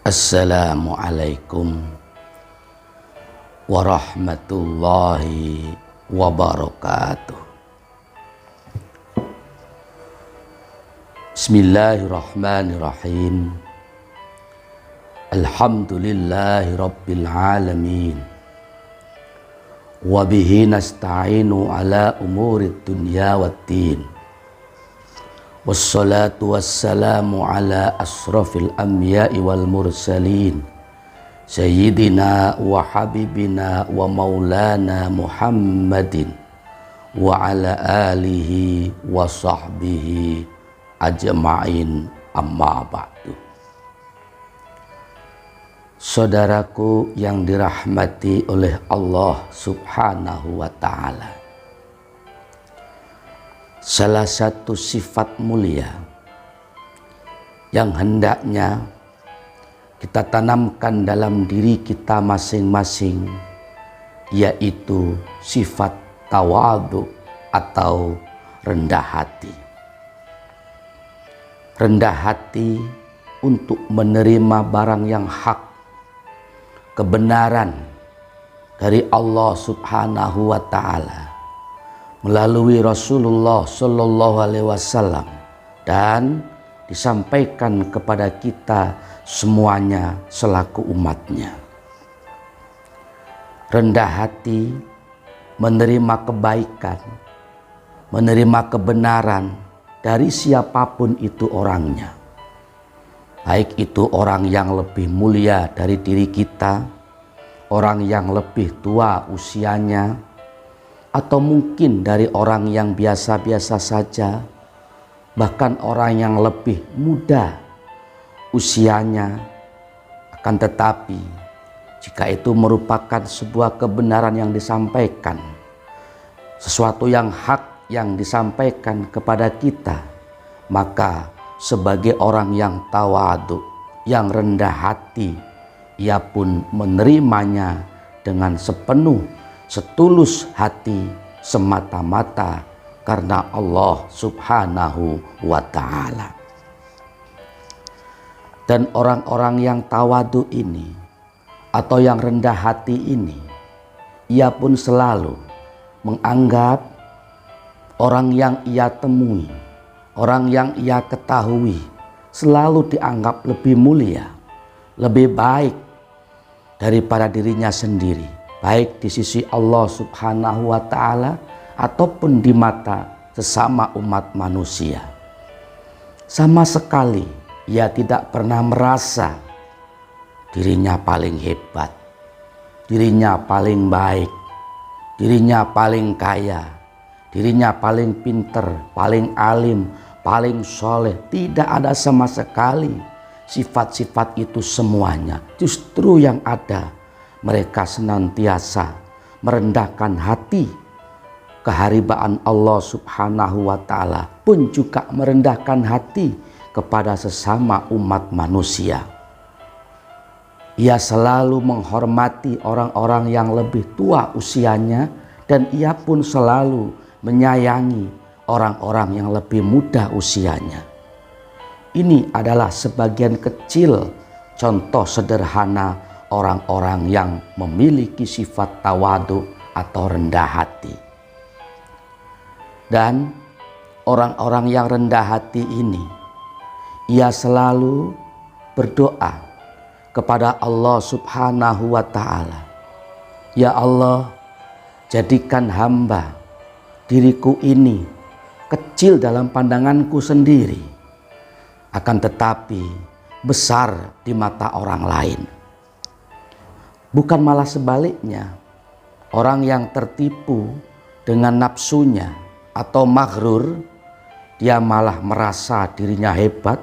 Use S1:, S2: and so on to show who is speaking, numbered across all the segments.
S1: Assalamualaikum warahmatullahi wabarakatuh. Bismillahirrahmanirrahim. Alhamdulillahi rabbil alamin. Wa bihi nasta'inu ala umurid dunya waddin. Wassalatu wassalamu ala asrafil anbiya'i wal mursalin Sayyidina wa habibina wa maulana Muhammadin wa ala alihi wa sahbihi ajma'in, amma ba'du. Saudaraku yang dirahmati oleh Allah subhanahu wa ta'ala, salah satu sifat mulia yang hendaknya kita tanamkan dalam diri kita masing-masing, yaitu sifat tawadhu atau rendah hati. Rendah hati untuk menerima barang yang hak, kebenaran dari Allah subhanahu wa ta'ala melalui Rasulullah Shallallahu Alaihi Wasallam, dan disampaikan kepada kita semuanya selaku umatnya. Rendah hati menerima kebaikan, menerima kebenaran dari siapapun itu orangnya, baik itu orang yang lebih mulia dari diri kita, orang yang lebih tua usianya, atau mungkin dari orang yang biasa-biasa saja, bahkan orang yang lebih muda usianya. Akan tetapi jika itu merupakan sebuah kebenaran yang disampaikan, sesuatu yang hak yang disampaikan kepada kita, maka sebagai orang yang tawadhu, yang rendah hati, ia pun menerimanya dengan sepenuh setulus hati, semata-mata karena Allah subhanahu wa ta'ala. Dan orang-orang yang tawadhu ini atau yang rendah hati ini, ia pun selalu menganggap orang yang ia temui, orang yang ia ketahui selalu dianggap lebih mulia, lebih baik daripada dirinya sendiri, baik di sisi Allah subhanahu wa ta'ala ataupun di mata sesama umat manusia. Sama sekali ia tidak pernah merasa dirinya paling hebat, dirinya paling baik, dirinya paling kaya, dirinya paling pinter, paling alim, paling soleh. Tidak ada sama sekali sifat-sifat itu semuanya. Justru yang ada, mereka senantiasa merendahkan hati. Keharibaan Allah subhanahu wa ta'ala pun juga merendahkan hati kepada sesama umat manusia. Ia selalu menghormati orang-orang yang lebih tua usianya, dan ia pun selalu menyayangi orang-orang yang lebih muda usianya. Ini adalah sebagian kecil contoh sederhana orang-orang yang memiliki sifat tawadhu atau rendah hati. Dan orang-orang yang rendah hati ini, ia selalu berdoa kepada Allah subhanahu wa ta'ala, ya Allah, jadikan hamba diriku ini kecil dalam pandanganku sendiri, akan tetapi besar di mata orang lain. Bukan malah sebaliknya, orang yang tertipu dengan nafsunya atau maghrur, dia malah merasa dirinya hebat,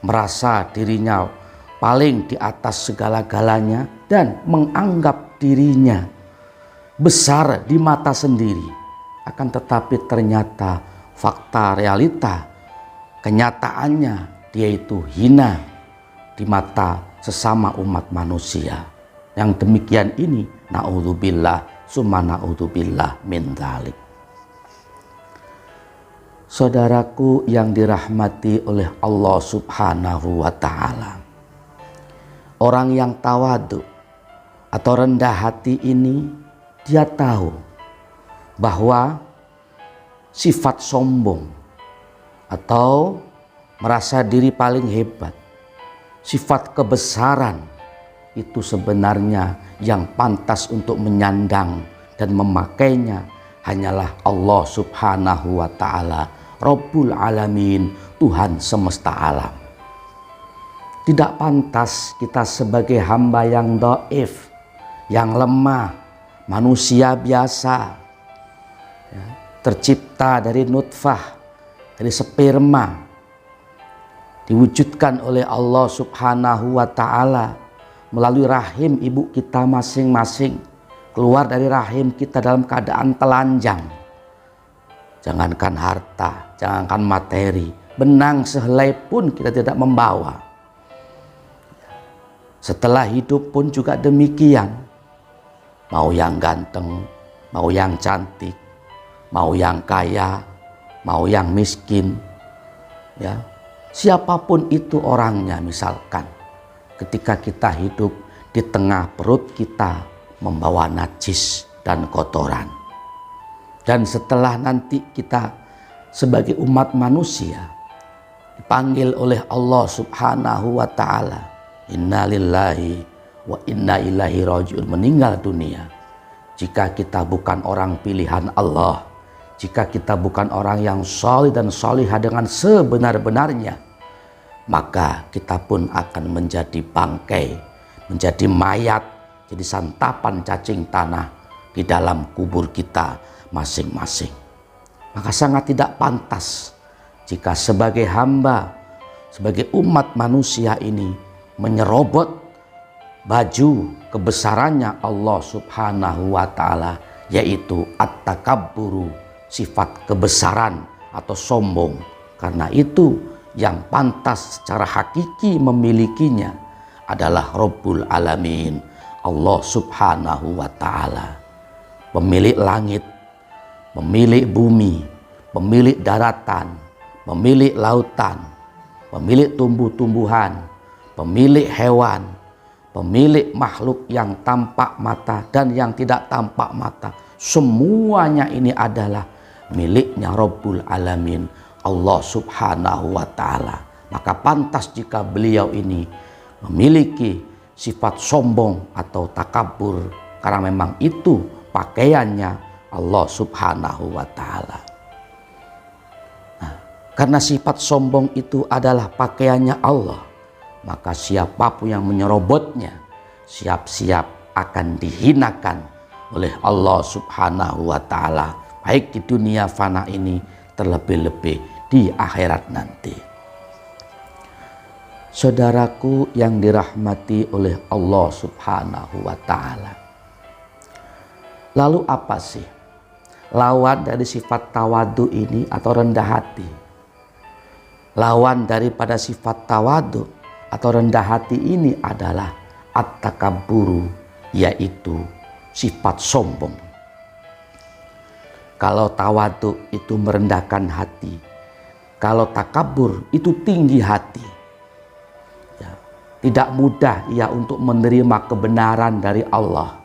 S1: merasa dirinya paling di atas segala-galanya, dan menganggap dirinya besar di mata sendiri. Akan tetapi ternyata fakta realita, kenyataannya dia itu hina di mata sesama umat manusia. Yang demikian ini Na'udzubillah, summa na'udzubillah min dzalik. Saudaraku yang dirahmati oleh Allah Subhanahu wa ta'ala, orang yang tawadu atau rendah hati ini, dia tahu bahwa sifat sombong atau merasa diri paling hebat, sifat kebesaran itu sebenarnya yang pantas untuk menyandang dan memakainya hanyalah Allah Subhanahu wa ta'ala, Rabbul Alamin, Tuhan semesta alam. Tidak pantas kita sebagai hamba yang dhaif, yang lemah, manusia biasa, ya, tercipta dari nutfah, dari sperma, diwujudkan oleh Allah Subhanahu wa ta'ala melalui rahim ibu kita masing-masing, keluar dari rahim kita dalam keadaan telanjang. Jangankan harta, jangankan materi, benang sehelai pun kita tidak membawa. Setelah hidup pun juga demikian. Mau yang ganteng, mau yang cantik, mau yang kaya, mau yang miskin, ya, siapapun itu orangnya, misalkan ketika kita hidup di tengah perut kita membawa najis dan kotoran, dan setelah nanti kita sebagai umat manusia dipanggil oleh Allah Subhanahu wa ta'ala, inna lillahi wa inna ilaihi raji'un, meninggal dunia, jika kita bukan orang pilihan Allah, jika kita bukan orang yang salih dan salihah dengan sebenar-benarnya, maka kita pun akan menjadi bangkai, menjadi mayat, jadi santapan cacing tanah di dalam kubur kita masing-masing. Maka sangat tidak pantas jika sebagai hamba, sebagai umat manusia ini menyerobot baju kebesarannya Allah Subhanahu wa ta'ala, yaitu at-takabburu, sifat kebesaran atau sombong. Karena itu yang pantas secara hakiki memilikinya adalah Rabbul Alamin, Allah Subhanahu wa ta'ala, pemilik langit, pemilik bumi, pemilik daratan, pemilik lautan, pemilik tumbuh-tumbuhan, pemilik hewan, pemilik makhluk yang tampak mata dan yang tidak tampak mata. Semuanya ini adalah miliknya Rabbul Alamin, Allah Subhanahu wa ta'ala. Maka pantas jika beliau ini memiliki sifat sombong atau takabur, karena memang itu pakaiannya Allah Subhanahu wa ta'ala. Nah, karena sifat sombong itu adalah pakaiannya Allah, maka siapapun yang menyerobotnya siap-siap akan dihinakan oleh Allah Subhanahu wa ta'ala, baik di dunia fana ini, terlebih-lebih di akhirat nanti. Saudaraku yang dirahmati oleh Allah Subhanahu wa ta'ala, lalu apa sih lawan dari sifat tawadu ini atau rendah hati? Lawan daripada sifat tawadu atau rendah hati ini adalah at-takabburu, yaitu sifat sombong. Kalau tawadu itu merendahkan hati, kalau takabur itu tinggi hati. Ya, tidak mudah ia untuk menerima kebenaran dari Allah.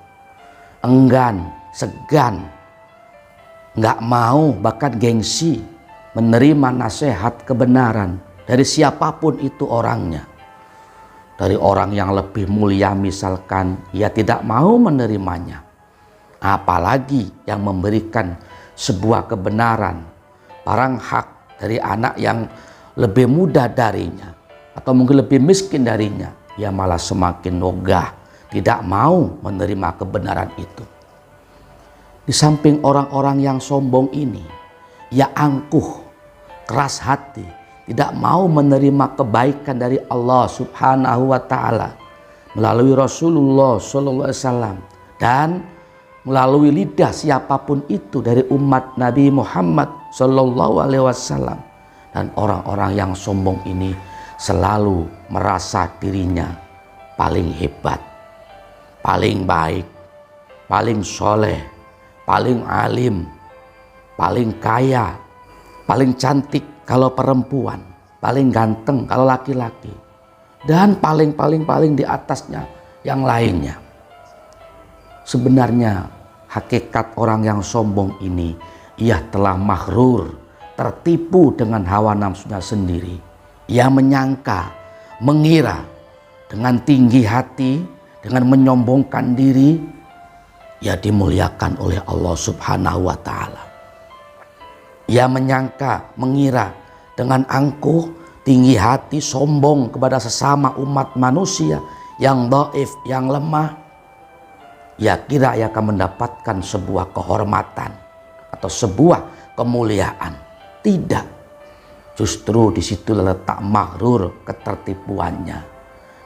S1: Enggan, segan, nggak mau, bahkan gengsi menerima nasihat kebenaran dari siapapun itu orangnya. Dari orang yang lebih mulia misalkan, ia tidak mau menerimanya. Apalagi yang memberikan sebuah kebenaran, barang hak dari anak yang lebih muda darinya atau mungkin lebih miskin darinya, ia malah semakin wegah, tidak mau menerima kebenaran itu. Di samping orang-orang yang sombong ini, ia angkuh, keras hati, tidak mau menerima kebaikan dari Allah Subhanahu wa ta'ala melalui Rasulullah SAW dan melalui lidah siapapun itu dari umat Nabi Muhammad SAW. Dan orang-orang yang sombong ini selalu merasa dirinya paling hebat, paling baik, paling soleh, paling alim, paling kaya, paling cantik kalau perempuan, paling ganteng kalau laki-laki, dan paling di atasnya yang lainnya. Sebenarnya hakikat orang yang sombong ini, ia telah maghrur, tertipu dengan hawa nafsunya sendiri. Ia menyangka, mengira dengan tinggi hati, dengan menyombongkan diri, ia dimuliakan oleh Allah Subhanahu wa Ta'ala. Ia menyangka, mengira dengan angkuh, tinggi hati, sombong kepada sesama umat manusia yang dhaif, yang lemah. Ia kira ia akan mendapatkan sebuah kehormatan atau sebuah kemuliaan. Tidak. Justru di situ letak maghrur, ketertipuannya.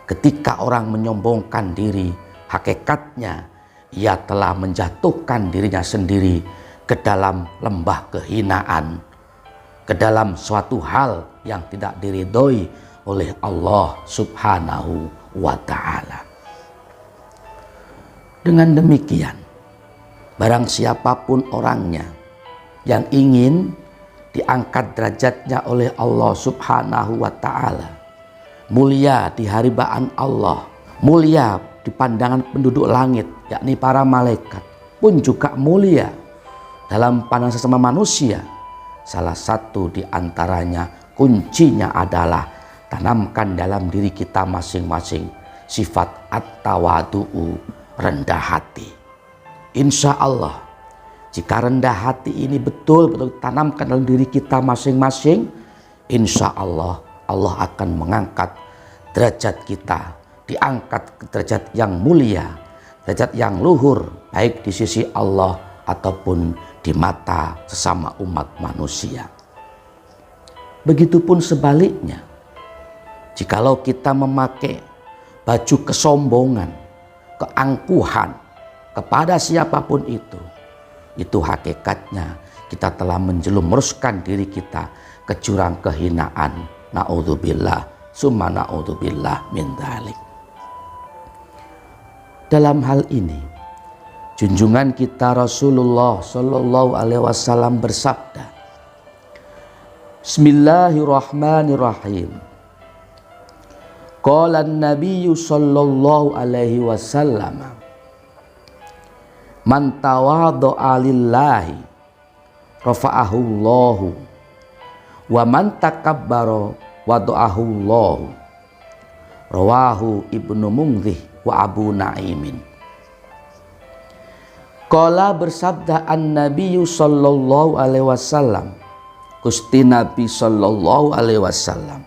S1: Ketika orang menyombongkan diri, hakikatnya ia telah menjatuhkan dirinya sendiri ke dalam lembah kehinaan, ke dalam suatu hal yang tidak diridhoi oleh Allah Subhanahu wa Ta'ala. Dengan demikian, barang siapapun orangnya yang ingin diangkat derajatnya oleh Allah Subhanahu wa Ta'ala, mulia di harbaan Allah, mulia di pandangan penduduk langit, yakni para malaikat, pun juga mulia dalam pandangan sesama manusia. Salah satu di antaranya, kuncinya adalah tanamkan dalam diri kita masing-masing sifat at-tawadu'u, rendah hati. Insya Allah, jika rendah hati ini betul-betul tanamkan dalam diri kita masing-masing, insya Allah, Allah akan mengangkat derajat kita, diangkat ke derajat yang mulia, derajat yang luhur, baik di sisi Allah ataupun di mata sesama umat manusia. Begitupun sebaliknya, jikalau kita memakai baju kesombongan, keangkuhan kepada siapapun itu hakikatnya kita telah menjelumuskan diri kita ke jurang kehinaan. Na'udzubillah, summa na'udzubillah min dzalik. Dalam hal ini, junjungan kita Rasulullah Shallallahu Alaihi Wasallam bersabda, Bismillahirrahmanirrahim. Qala an-nabiyyu sallallahu alaihi wasallam, man tawadha'a lillahi rafa'ahu Allahu wa man takabbara wada'ahu Allahu. Rawahu Ibnu Mundhih wa Abu Naimin. Qala bersabda an-nabiyyu sallallahu alaihi wasallam, Gusti Nabi sallallahu alaihi wasallam,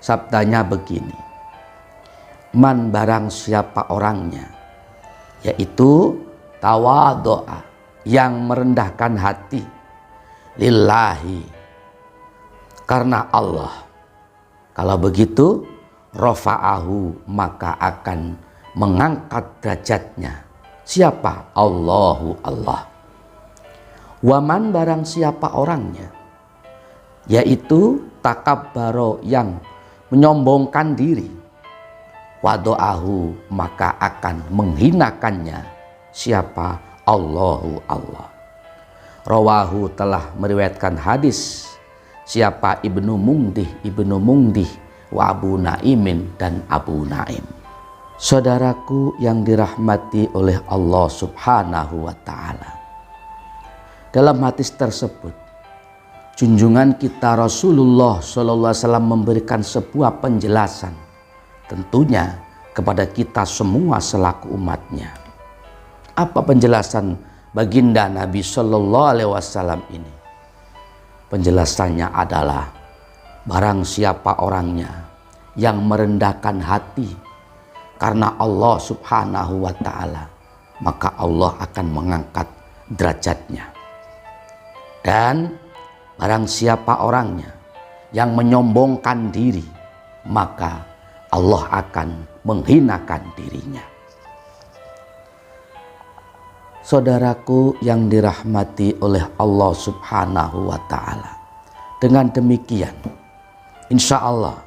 S1: sabdanya begini, man barang siapa orangnya, yaitu tawadhu'a, yang merendahkan hati, lillahi, karena Allah, kalau begitu rafa'ahu, maka akan mengangkat derajatnya. Siapa? Allahu, Allah. Waman barang siapa orangnya, yaitu takabbaro, yang menyombongkan diri, wado'ahu, maka akan menghinakannya. Siapa? Allahu, Allah. Rawahu, telah meriwayatkan hadis siapa? Ibnu Mundhih wa Abu Naimin, dan Abu Naim. Saudaraku yang dirahmati oleh Allah Subhanahu wa Ta'ala, dalam hadis tersebut junjungan kita Rasulullah Sallallahu Alaihi Wasallam memberikan sebuah penjelasan, tentunya kepada kita semua selaku umatnya. Apa penjelasan baginda Nabi Sallallahu Alaihi Wasallam ini? Penjelasannya adalah, barang siapa orangnya yang merendahkan hati karena Allah Subhanahu wa Ta'ala, maka Allah akan mengangkat derajatnya. Dan barang siapa orangnya yang menyombongkan diri, maka Allah akan menghinakan dirinya. Saudaraku yang dirahmati oleh Allah Subhanahu wa Ta'ala, dengan demikian insya Allah,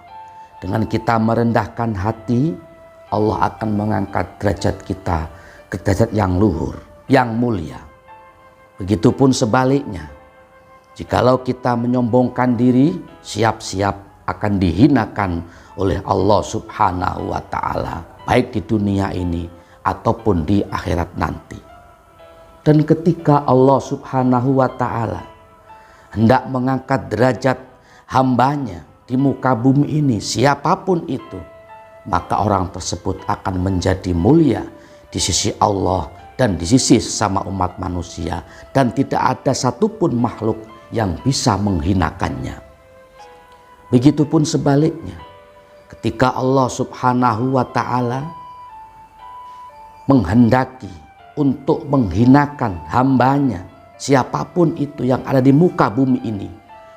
S1: dengan kita merendahkan hati, Allah akan mengangkat derajat kita ke derajat yang luhur, yang mulia. Begitupun sebaliknya, jikalau kita menyombongkan diri, siap-siap akan dihinakan oleh Allah Subhanahu wa Ta'ala, baik di dunia ini ataupun di akhirat nanti. Dan ketika Allah Subhanahu wa Ta'ala hendak mengangkat derajat hambanya di muka bumi ini, siapapun itu, maka orang tersebut akan menjadi mulia di sisi Allah dan di sisi sesama umat manusia, dan tidak ada satupun makhluk yang bisa menghinakannya. Begitupun sebaliknya, ketika Allah Subhanahu wa Ta'ala menghendaki untuk menghinakan hambanya, siapapun itu yang ada di muka bumi ini,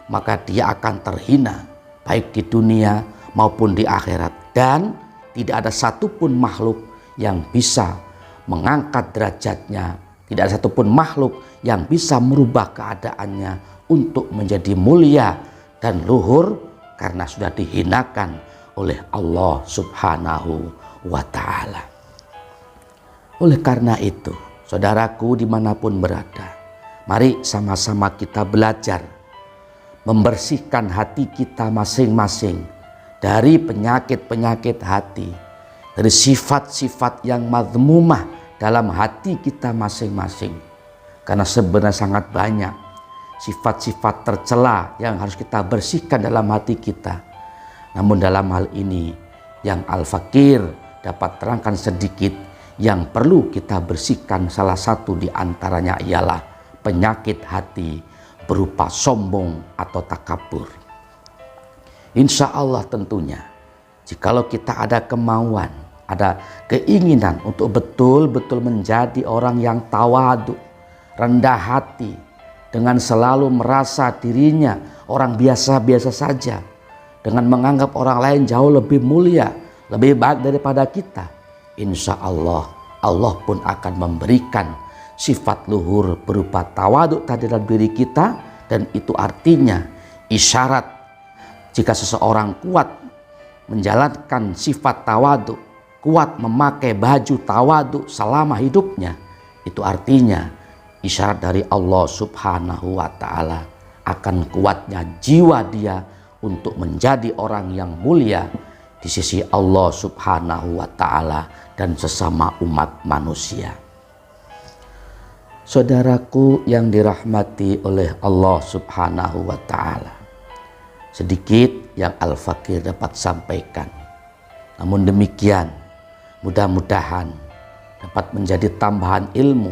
S1: maka dia akan terhina baik di dunia maupun di akhirat, dan tidak ada satupun makhluk yang bisa mengangkat derajatnya, tidak ada satupun makhluk yang bisa merubah keadaannya untuk menjadi mulia dan luhur, karena sudah dihinakan oleh Allah Subhanahu wa Ta'ala. Oleh karena itu, saudaraku dimanapun berada, mari sama-sama kita belajar membersihkan hati kita masing-masing dari penyakit-penyakit hati, dari sifat-sifat yang mazmumah dalam hati kita masing-masing. Karena sebenarnya sangat banyak sifat-sifat tercela yang harus kita bersihkan dalam hati kita. Namun dalam hal ini yang Al-Fakir dapat terangkan sedikit, yang perlu kita bersihkan salah satu di antaranya ialah penyakit hati berupa sombong atau takabur. Insya Allah tentunya, jikalau kita ada kemauan, ada keinginan untuk betul-betul menjadi orang yang tawadu, rendah hati, dengan selalu merasa dirinya orang biasa-biasa saja, dengan menganggap orang lain jauh lebih mulia, lebih baik daripada kita, insya Allah, Allah pun akan memberikan sifat luhur berupa tawaduk tadi dalam diri kita. Dan itu artinya isyarat jika seseorang kuat menjalankan sifat tawaduk, kuat memakai baju tawaduk selama hidupnya, itu artinya isyarat dari Allah Subhanahu wa Ta'ala akan kuatnya jiwa dia untuk menjadi orang yang mulia di sisi Allah Subhanahu wa Ta'ala dan sesama umat manusia. Saudaraku yang dirahmati oleh Allah Subhanahu wa Ta'ala, sedikit yang Al-Fakir dapat sampaikan. Namun demikian, mudah-mudahan dapat menjadi tambahan ilmu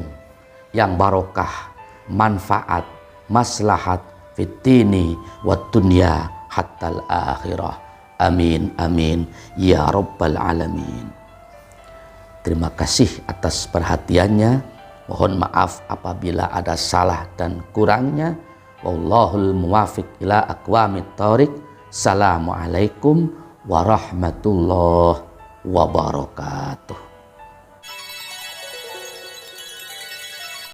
S1: yang barokah, manfaat, maslahat fitini wa dunya hatta al-akhirah. Amin, amin, ya rabbal alamin. Terima kasih atas perhatiannya. Mohon maaf apabila ada salah dan kurangnya. Wallahul muwafiq ila aqwamit thoriq. Assalamualaikum warahmatullahi wabarakatuh.